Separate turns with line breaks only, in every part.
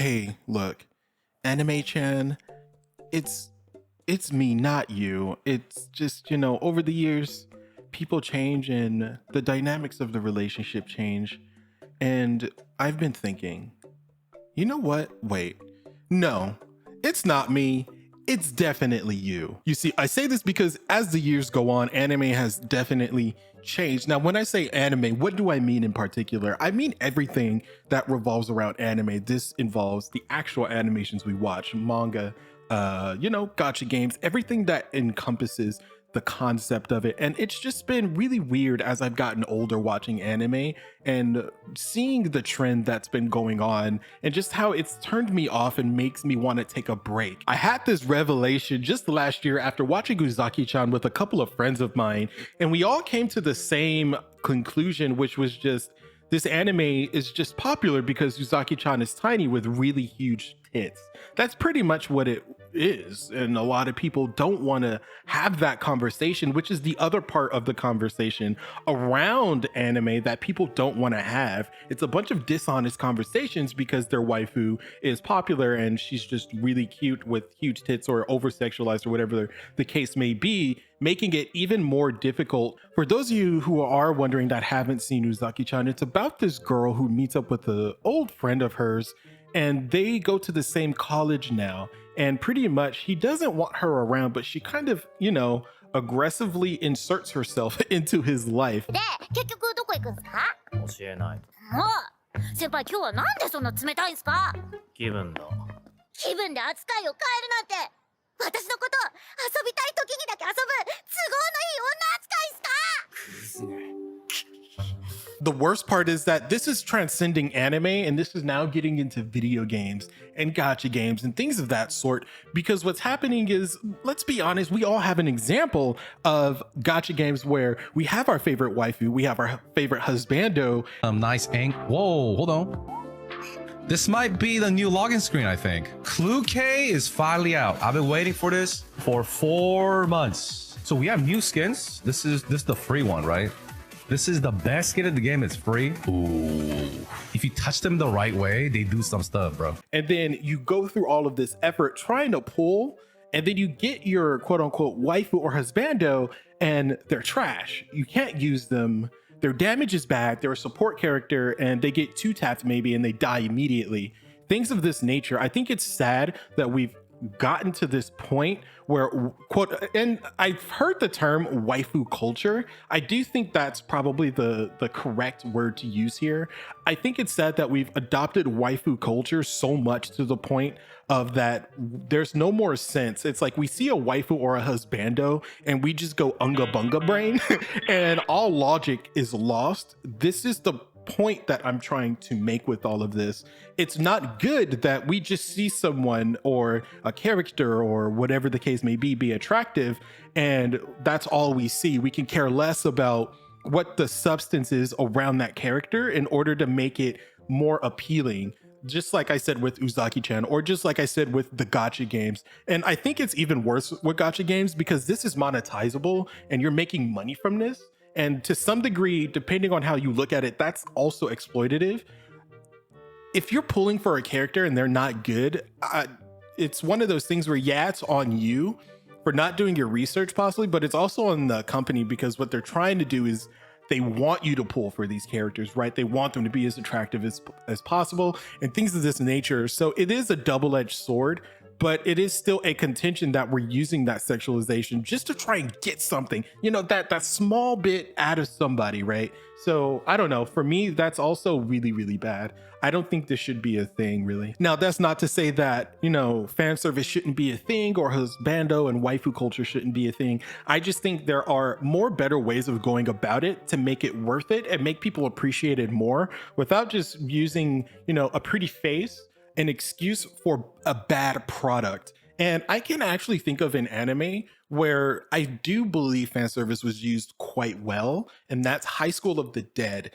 Hey, look, Anime Chan, it's it's me, not you. It's just, over the years, people change and the dynamics of the relationship change. And I've been thinking, you know what? Wait. No, it's not me. It's definitely you. You see, I say this because as the years go on, anime has definitely changed. Now, when I say anime, what do I mean in particular? I mean everything that revolves around anime. This involves the actual animations we watch, manga, gotcha games, everything that encompasses the concept of it. And it's just been really weird as I've gotten older watching anime and seeing the trend that's been going on and just how it's turned me off and makes me want to take a break. I had this revelation just last year after watching Uzaki-chan with a couple of friends of mine, and we all came to the same conclusion, which was just this anime is just popular because Uzaki-chan is tiny with really huge tits. That's pretty much what it is, and a lot of people don't want to have that conversation, which is the other part of the conversation around anime that people don't want to have. It's a bunch of dishonest conversations because their waifu is popular and she's just really cute with huge tits or over sexualized or whatever the case may be, making it even more difficult. For those of you who are wondering that haven't seen Uzaki-chan, it's about this girl who meets up with an old friend of hers, and they go to the same college now. And pretty much he doesn't want her around, but she kind of, aggressively inserts herself into his life.
で、結局どこ行くんすか？
教えない。
もう、先輩今日はなんでそんな冷たいんすか？
気分だ。
気分で扱いを変えるなんて、私のこと遊びたい時にだけ遊ぶ都合のいい女扱いっすか？
The worst part is that this is transcending anime, and this is now getting into video games and gotcha games and things of that sort, because what's happening is, let's be honest, we all have an example of gotcha games where we have our favorite waifu, we have our favorite husbando.
Nice ink. Whoa, hold on. This might be the new login screen, I think. Clue K is finally out. I've been waiting for this for 4 months. So we have new skins. This is the free one, right? This is the best skin in the game. It's free. Ooh. If you touch them the right way, they do some stuff, bro.
And then you go through all of this effort trying to pull, and then you get your quote unquote waifu or husbando, and they're trash. You can't use them. Their damage is bad. They're a support character, and they get 2 tapped maybe, and they die immediately. Things of this nature. I think it's sad that we've gotten to this point where quote, and I've heard the term waifu culture. I do think that's probably the correct word to use here. I think it's sad that we've adopted waifu culture so much to the point of that there's no more sense. It's like we see a waifu or a husbando and we just go unga bunga brain and all logic is lost. This is the point that I'm trying to make with all of this. It's not good that we just see someone or a character or whatever the case may be attractive, and that's all we see. We can care less about what the substance is around that character in order to make it more appealing. Just like I said with Uzaki-chan, or just like I said with the gotcha games. And I think it's even worse with gotcha games because this is monetizable and you're making money from this. And to some degree, depending on how you look at it, that's also exploitative. If you're pulling for a character and they're not good, it's one of those things where, yeah, it's on you for not doing your research possibly, but it's also on the company because what they're trying to do is they want you to pull for these characters, right? They want them to be as attractive as possible and things of this nature. So it is a double-edged sword, but it is still a contention that we're using that sexualization just to try and get something, that small bit out of somebody, right? So I don't know. For me, that's also really, really bad. I don't think this should be a thing, really. Now, that's not to say that, fan service shouldn't be a thing or husbando and waifu culture shouldn't be a thing. I just think there are more better ways of going about it to make it worth it and make people appreciate it more without just using, a pretty face, an excuse for a bad product. And I can actually think of an anime where I do believe fan service was used quite well, and that's High School of the Dead.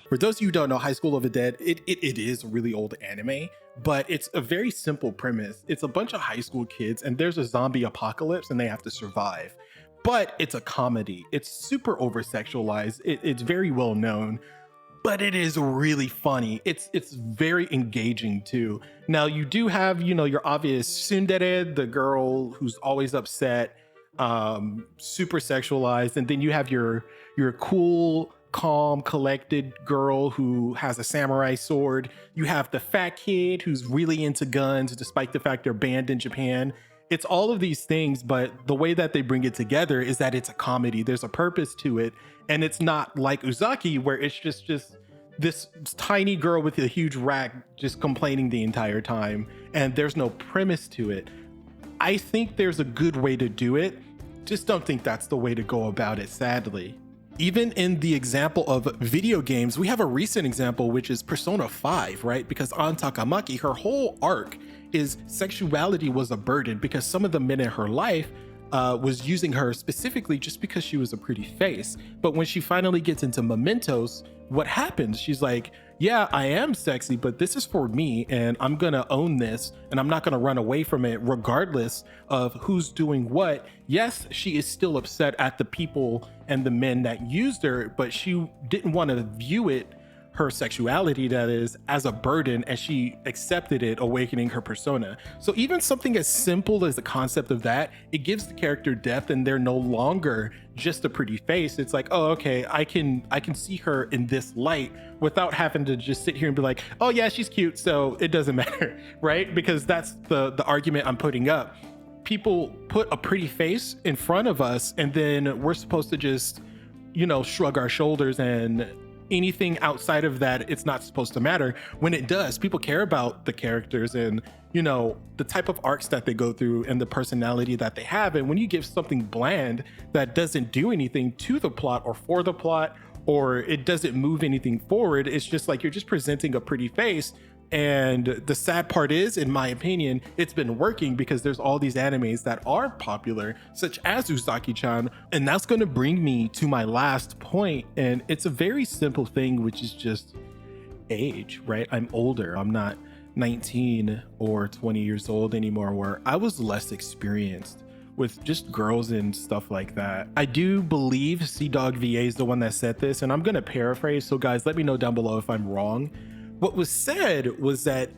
For those of you who don't know, High School of the Dead, it is a really old anime, but it's a very simple premise. It's a bunch of high school kids and there's a zombie apocalypse and they have to survive. But it's a comedy. It's super over-sexualized. It's very well known, but it is really funny. It's very engaging too. Now you do have, your obvious tsundere, the girl who's always upset, super sexualized, and then you have your cool, calm, collected girl who has a samurai sword. You have the fat kid who's really into guns despite the fact they're banned in Japan. It's all of these things, but the way that they bring it together is that it's a comedy. There's a purpose to it, and it's not like Uzaki where it's just this tiny girl with a huge rack just complaining the entire time and there's no premise to it. I think there's a good way to do it. Just don't think that's the way to go about it, sadly. Even in the example of video games, we have a recent example, which is Persona 5, right? Because Ann Takamaki, her whole arc is sexuality was a burden because some of the men in her life was using her specifically just because she was a pretty face. But when she finally gets into Mementos, what happens? She's like, yeah, I am sexy, but this is for me and I'm gonna own this and I'm not gonna run away from it regardless of who's doing what. Yes, she is still upset at the people and the men that used her, but she didn't want to view it, her sexuality that is, as a burden, as she accepted it, awakening her persona. So even something as simple as the concept of that, it gives the character depth and they're no longer just a pretty face. It's like, oh, okay, I can see her in this light without having to just sit here and be like, oh yeah, she's cute, so it doesn't matter, right? Because that's the argument I'm putting up. People put a pretty face in front of us and then we're supposed to just, shrug our shoulders, and anything outside of that, it's not supposed to matter, when it does. People care about the characters and the type of arcs that they go through and the personality that they have. And when you give something bland that doesn't do anything to the plot or for the plot, or it doesn't move anything forward, it's just like you're just presenting a pretty face. And the sad part is, in my opinion, it's been working because there's all these animes that are popular, such as Uzaki-chan. And that's going to bring me to my last point. And it's a very simple thing, which is just age, right? I'm older. I'm not 19 or 20 years old anymore, where I was less experienced with just girls and stuff like that. I do believe CDawg VA is the one that said this, and I'm going to paraphrase. So guys, let me know down below if I'm wrong. What was said was that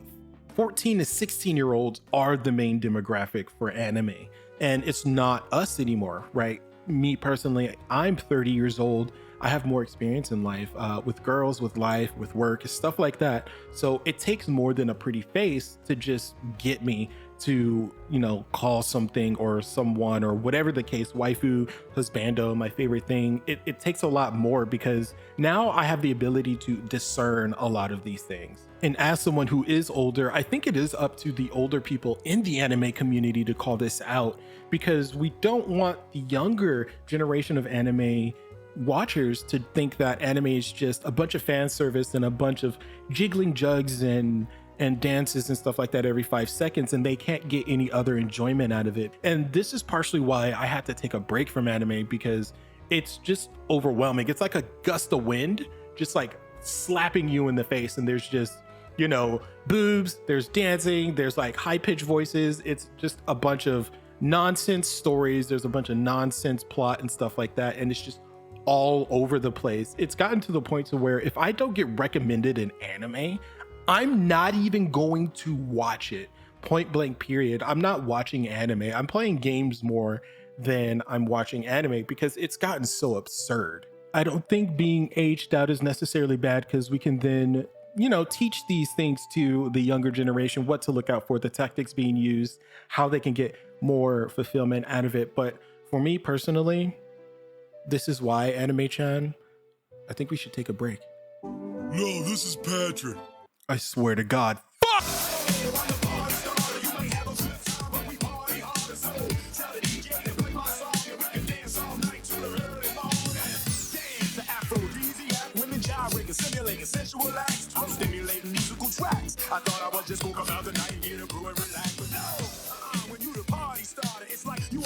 14 to 16-year-olds are the main demographic for anime, and it's not us anymore, right? Me personally, I'm 30 years old. I have more experience in life with girls, with life, with work, stuff like that. So it takes more than a pretty face to just get me to, call something or someone or whatever the case, waifu, husbando, my favorite thing. It takes a lot more because now I have the ability to discern a lot of these things. And as someone who is older, I think it is up to the older people in the anime community to call this out, because we don't want the younger generation of anime watchers to think that anime is just a bunch of fan service and a bunch of jiggling jugs and dances and stuff like that every 5 seconds, and they can't get any other enjoyment out of it. And this is partially why I had to take a break from anime, because it's just overwhelming. It's like a gust of wind just like slapping you in the face, and there's just, boobs, there's dancing, there's like high-pitched voices. It's just a bunch of nonsense stories. There's a bunch of nonsense plot and stuff like that, and it's just all over the place. It's gotten to the point to where if I don't get recommended an anime, I'm not even going to watch it. Point blank period. I'm not watching anime. I'm playing games more than I'm watching anime because it's gotten so absurd. I don't think being aged out is necessarily bad, because we can then, teach these things to the younger generation, what to look out for, the tactics being used, how they can get more fulfillment out of it. But for me personally, this is why, Anime-chan, I think we should take a break.
No, this is Patrick.
I swear to God. Fuck!
I'm stimulating musical tracks. I thought I was just going about the night and get a brew and relax, but no. When you the party starter, it's like you